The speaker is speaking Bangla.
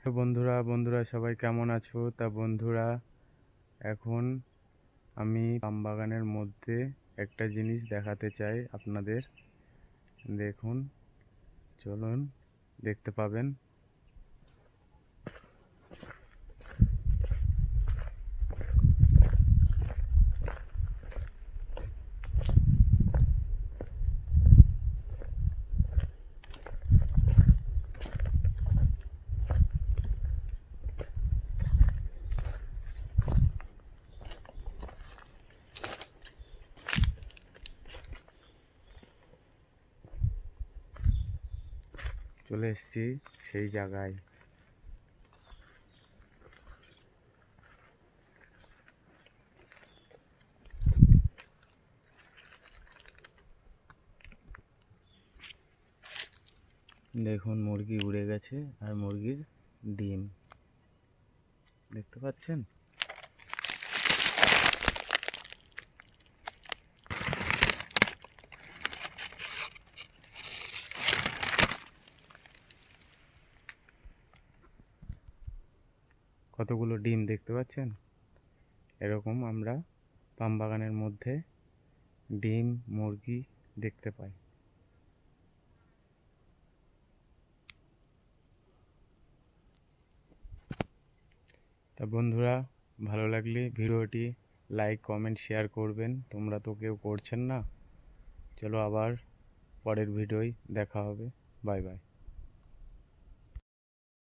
তো বন্ধুরা সবাই কেমন আছো? তা বন্ধুরা, এখন আমি আম বাগানের মধ্যে একটা জিনিস দেখাতে চাই আপনাদের। দেখুন, চলুন, দেখতে পাবেন। চলে এসেছি সেই জায়গায়। দেখুন, মুরগি উড়ে গেছে আর মুরগির ডিম দেখতে পাচ্ছেন। কতগুলো ডিম দেখতে পাচ্ছেন। এরকম আমরা পাম বাগানের মধ্যে ডিম, মুরগি দেখতে পাই। তা বন্ধুরা, ভালো লাগলে ভিডিওটি লাইক, কমেন্ট, শেয়ার করবেন। তোমরা তো কেউ করছেন না। চলো, আবার পরের ভিডিওয় দেখা হবে। Bye bye.